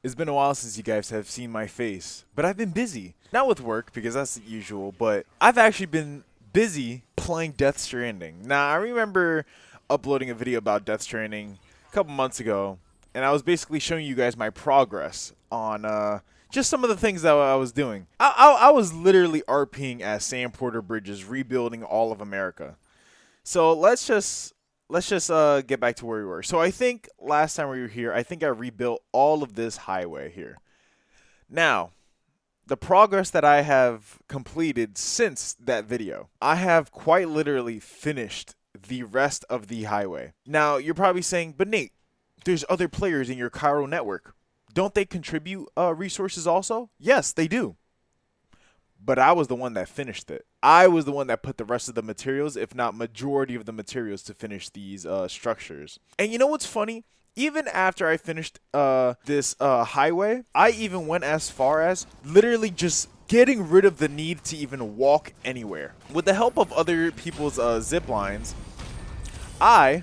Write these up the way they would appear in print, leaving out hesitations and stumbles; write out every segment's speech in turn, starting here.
It's been a while since you guys have seen my face, but I've been busy. Not with work, because that's the usual, but I've actually been busy playing Death Stranding. Now, I remember uploading a video about Death Stranding a couple months ago, and I was basically showing you guys my progress on just some of the things that I was doing. I was literally RPing as Sam Porter Bridges, rebuilding all of America. So let's just get back to where we were. So I think last time we were here, I think I rebuilt all of this highway here. Now, the progress that I have completed since that video, I have quite literally finished the rest of the highway. Now, you're probably saying, but Nate, there's other players in your Chiral network. Don't they contribute resources also? Yes, they do. But I was the one that finished it. I was the one that put the rest of the materials, if not majority of the materials, to finish these structures. And you know what's funny? Even after I finished this highway, I even went as far as literally just getting rid of the need to even walk anywhere. With the help of other people's zip lines, I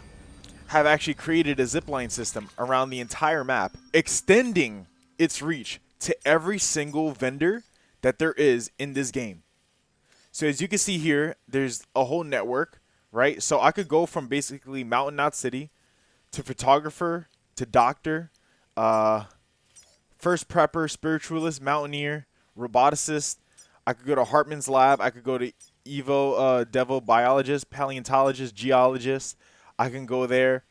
have actually created a zipline system around the entire map, extending its reach to every single vendor that there is in this game. So as you can see here, there's a whole network, right? So I could go from basically Mountain Knot City to photographer to doctor, first prepper, spiritualist, mountaineer, roboticist. I could go to Hartman's lab. I could go to Evo, Devil biologist, paleontologist, geologist. I can go there.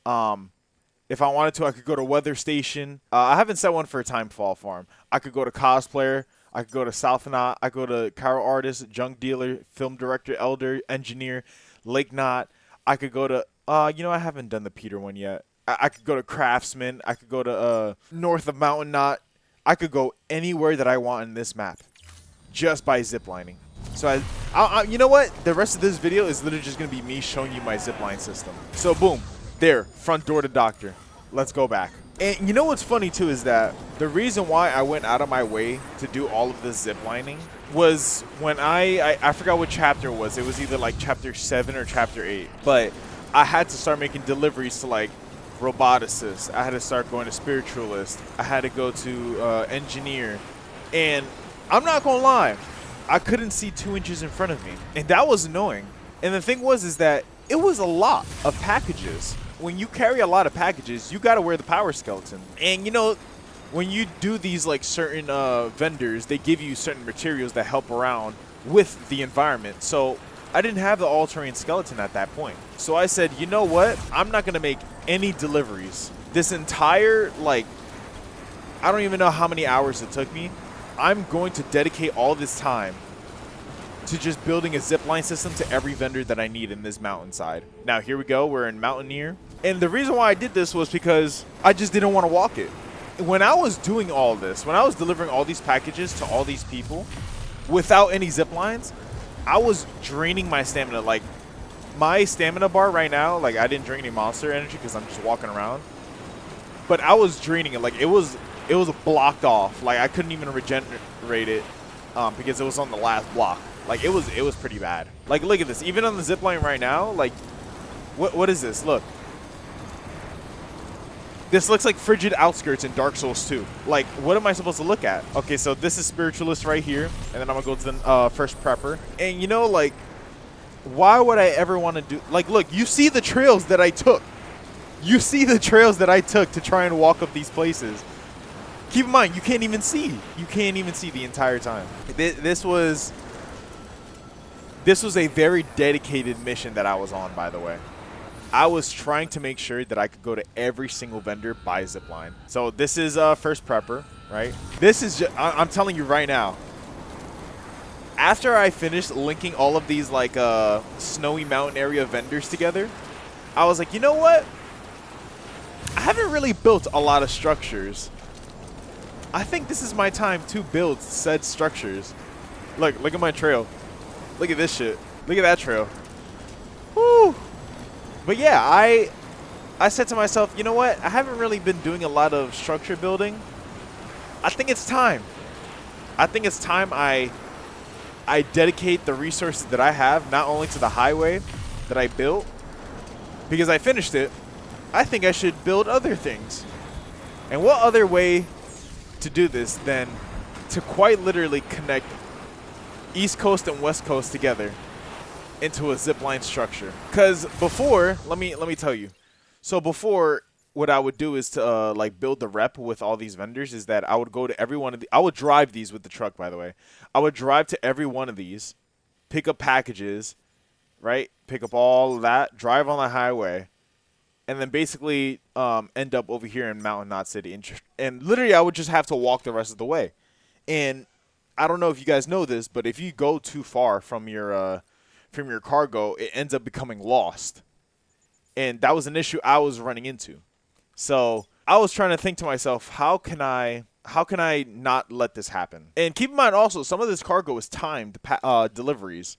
If I wanted to, I could go to weather station. I haven't set one for a Timefall farm. I could go to cosplayer. I could go to South Knot. I could go to Chiral artist, junk dealer, film director, elder, engineer, Lake Knot. I could go to, I haven't done the Peter one yet. I could go to craftsman. I could go to north of Mountain Knot. I could go anywhere that I want in this map just by ziplining. So you know what? The rest of this video is literally just going to be me showing you my zipline system. So boom, there, front door to doctor. Let's go back. And you know what's funny too is that the reason why I went out of my way to do all of this ziplining was when I forgot what chapter it was. It was either like chapter 7 or chapter 8. But I had to start making deliveries to like roboticists. I had to start going to spiritualist. I had to go to engineer. And I'm not going to lie, I couldn't see 2 inches in front of me. And that was annoying. And the thing was is that it was a lot of packages. When you carry a lot of packages, you got to wear the power skeleton. And you know, when you do these like certain vendors, they give you certain materials that help around with the environment. So I didn't have the all-terrain skeleton at that point. So I said, you know what? I'm not going to make any deliveries. This entire, like, I don't even know how many hours it took me. I'm going to dedicate all this time to just building a zipline system to every vendor that I need in this mountainside. Now, here we go. We're in Mountaineer. And the reason why I did this was because I just didn't want to walk it. When I was doing all this, when I was delivering all these packages to all these people without any zip lines, I was draining my stamina. Like, my stamina bar right now, like, I didn't drink any monster energy because I'm just walking around. But I was draining it. Like, it was blocked off. Like, I couldn't even regenerate it because it was on the last block. Like, it was pretty bad. Like, look at this. Even on the zip line right now, like, what is this? Look. This looks like Frigid Outskirts in Dark Souls 2. Like, what am I supposed to look at? Okay, so this is Spiritualist right here. And then I'm going to go to the first Prepper. And, you know, like, why would I ever want to do... Like, look, you see the trails that I took. You see the trails that I took to try and walk up these places. Keep in mind, you can't even see. You can't even see the entire time. This was a very dedicated mission that I was on, by the way. I was trying to make sure that I could go to every single vendor by zipline. So this is first prepper, right? This is just, I'm telling you right now. After I finished linking all of these like snowy mountain area vendors together, I was like, you know what? I haven't really built a lot of structures. I think this is my time to build said structures. Look at my trail. Look at this shit. Look at that trail. Woo! But yeah, I said to myself, you know what? I haven't really been doing a lot of structure building. I think it's time. I think it's time I dedicate the resources that I have not only to the highway that I built, because I finished it, I think I should build other things. And what other way to do this than to quite literally connect East Coast and West Coast together into a zipline structure. Because before, let me tell you. So before, what I would do is to like build the rep with all these vendors is that I would go to every one of the. I would drive these with the truck, by the way. I would drive to every one of these, pick up packages, right? Pick up all of that, drive on the highway, and then basically end up over here in Mountain Knot City. And literally, I would just have to walk the rest of the way. And I don't know if you guys know this, but if you go too far from your cargo, it ends up becoming lost. And that was an issue I was running into. So I was trying to think to myself, how can I not let this happen? And keep in mind also, some of this cargo is timed deliveries.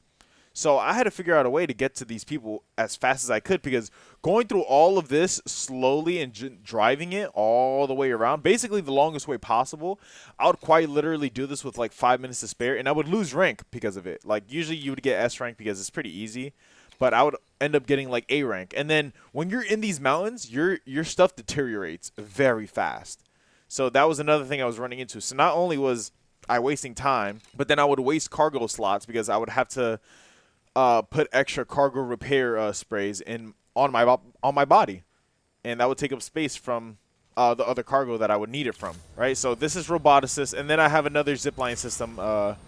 So I had to figure out a way to get to these people as fast as I could, because going through all of this slowly and driving it all the way around, basically the longest way possible, I would quite literally do this with like 5 minutes to spare, and I would lose rank because of it. Like usually you would get S rank because it's pretty easy, but I would end up getting like A rank. And then when you're in these mountains, your stuff deteriorates very fast. So that was another thing I was running into. So not only was I wasting time, but then I would waste cargo slots because I would have to put extra cargo repair sprays on my body, and that would take up space from the other cargo that I would need it from, right? So this is roboticist, and then I have another zipline system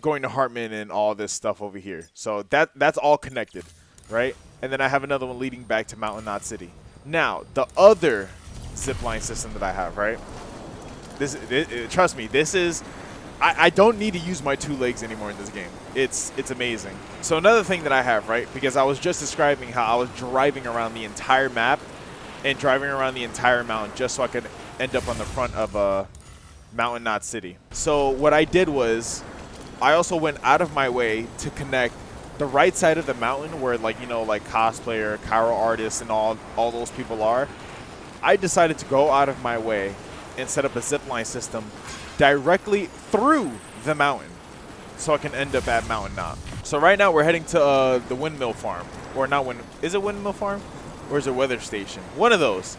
going to Hartman and all this stuff over here. So that's all connected, right? And then I have another one leading back to Mountain Knot City. Now, the other zipline system that I have, right? Trust me, this is... I don't need to use my 2 legs anymore in this game. It's amazing. So another thing that I have, right, because I was just describing how I was driving around the entire map and driving around the entire mountain just so I could end up on the front of Mountain Knot City. So what I did was I also went out of my way to connect the right side of the mountain where, like, you know, like cosplayer, Chiral artists, and all those people are. I decided to go out of my way and set up a zipline system directly through the mountain so I can end up at Mountain Knot. So right now we're heading to the windmill farm, or not is it windmill farm or is it weather station? One of those,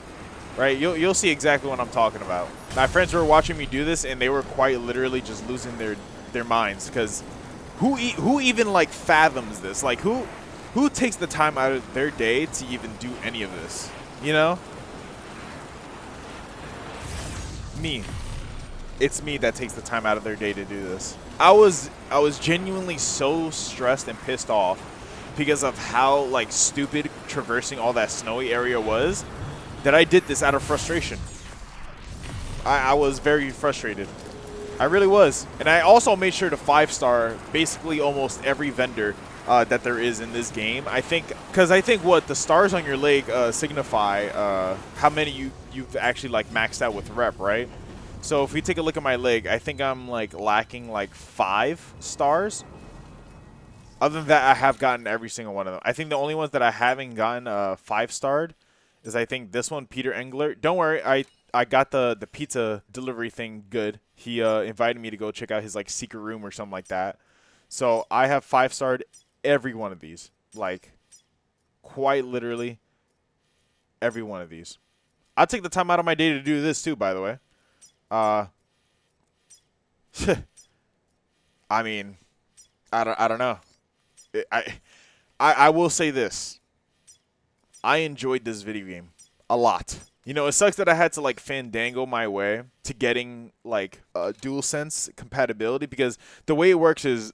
right? You'll see exactly what I'm talking about. My friends were watching me do this and they were quite literally just losing their minds, because who even like fathoms this? Like who takes the time out of their day to even do any of this, you know? Me. It's me that takes the time out of their day to do this. I was genuinely so stressed and pissed off because of how like stupid traversing all that snowy area was, that I did this out of frustration. I was very frustrated. I really was. And I also made sure to 5-star basically almost every vendor that there is in this game. I think what the stars on your leg signify how many you've actually like maxed out with rep, right? So if we take a look at my leg, I think I'm like lacking like 5 stars. Other than that, I have gotten every single one of them. I think the only ones that I haven't gotten 5-starred is, I think, this one, Peter Engler. Don't worry, I got the pizza delivery thing good. He invited me to go check out his like secret room or something like that. So I have 5-starred every one of these. Like, quite literally every one of these. I'll take the time out of my day to do this too, by the way. I mean, I don't know. I will say this. I enjoyed this video game a lot. You know, it sucks that I had to like fandangle my way to getting like DualSense compatibility, because the way it works is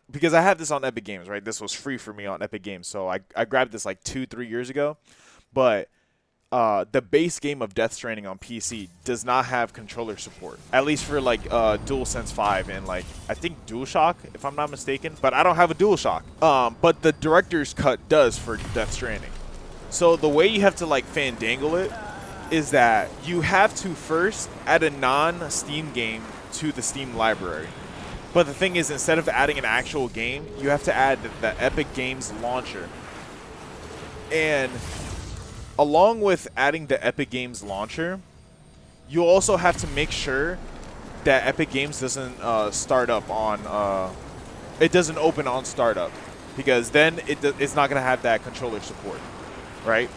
because I had this on Epic Games, right? This was free for me on Epic Games. So I grabbed this like 2-3 years ago, but the base game of Death Stranding on PC does not have controller support, at least for like DualSense 5 and like I think DualShock, if I'm not mistaken, but I don't have a DualShock. But the director's cut does for Death Stranding. So the way you have to like fandangle it is that you have to first add a non-Steam game to the Steam library. But the thing is, instead of adding an actual game, you have to add the Epic Games launcher. And along with adding the Epic Games launcher, you also have to make sure that Epic Games doesn't start up on it doesn't open on startup, because then it's not going to have that controller support, right?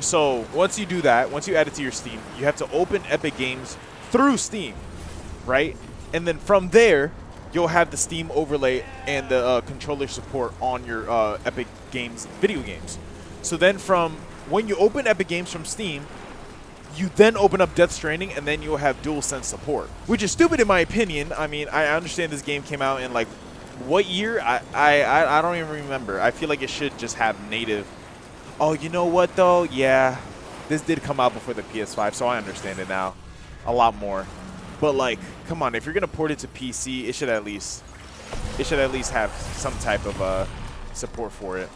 So once you do that, once you add it to your Steam, you have to open Epic Games through Steam. right? And then from there, you'll have the Steam overlay and the controller support on your Epic Games video games. So then from when you open Epic Games from Steam, you then open up Death Stranding, and then you'll have DualSense support, which is stupid in my opinion. I mean, I understand this game came out in like what year? I don't even remember. I feel like it should just have native. Oh, you know what though? Yeah, this did come out before the PS5, so I understand it now a lot more. But like, come on, if you're gonna port it to PC, it should at least have some type of support for it.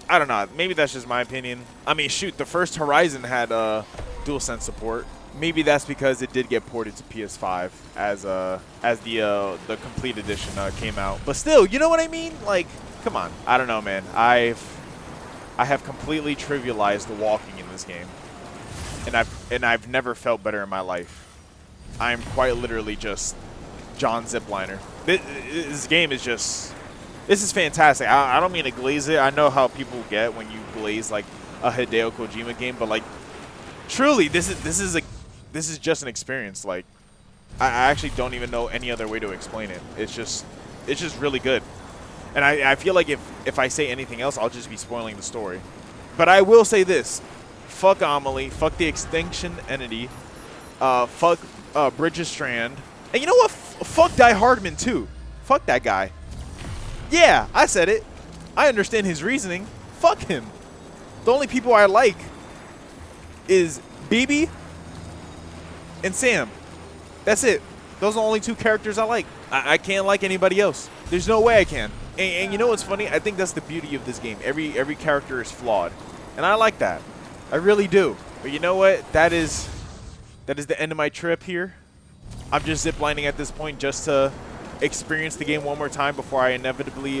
I don't know. Maybe that's just my opinion. I mean, shoot, the first Horizon had DualSense support. Maybe that's because it did get ported to PS5 as the complete edition came out. But still, you know what I mean? Like, come on. I don't know, man. I have completely trivialized the walking in this game, and I've never felt better in my life. I'm quite literally just John Zipliner. This game is just, this is fantastic. I don't mean to glaze it. I know how people get when you glaze like a Hideo Kojima game, but like, truly, this is just an experience. Like, I actually don't even know any other way to explain it. It's just really good. And I feel like if I say anything else, I'll just be spoiling the story. But I will say this: fuck Amelie, fuck the Extinction Entity, fuck Bridges Strand, and you know what? Fuck Die Hardman too. Fuck that guy. Yeah, I said it. I understand his reasoning. Fuck him. The only people I like is BB and Sam. That's it. Those are the only two characters I like. I can't like anybody else. There's no way I can. And you know what's funny? I think that's the beauty of this game. Every character is flawed, and I like that. I really do. But you know what? That is the end of my trip here. I'm just ziplining at this point just to experience the game one more time before I inevitably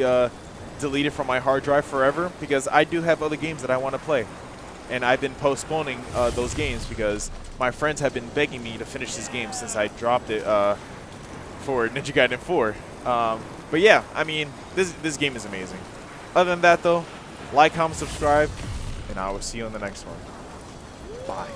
delete it from my hard drive forever, because I do have other games that I want to play. And I've been postponing those games because my friends have been begging me to finish this game since I dropped it for Ninja Gaiden 4. But yeah, I mean, this game is amazing. Other than that, though, like, comment, subscribe, and I will see you on the next one. Bye.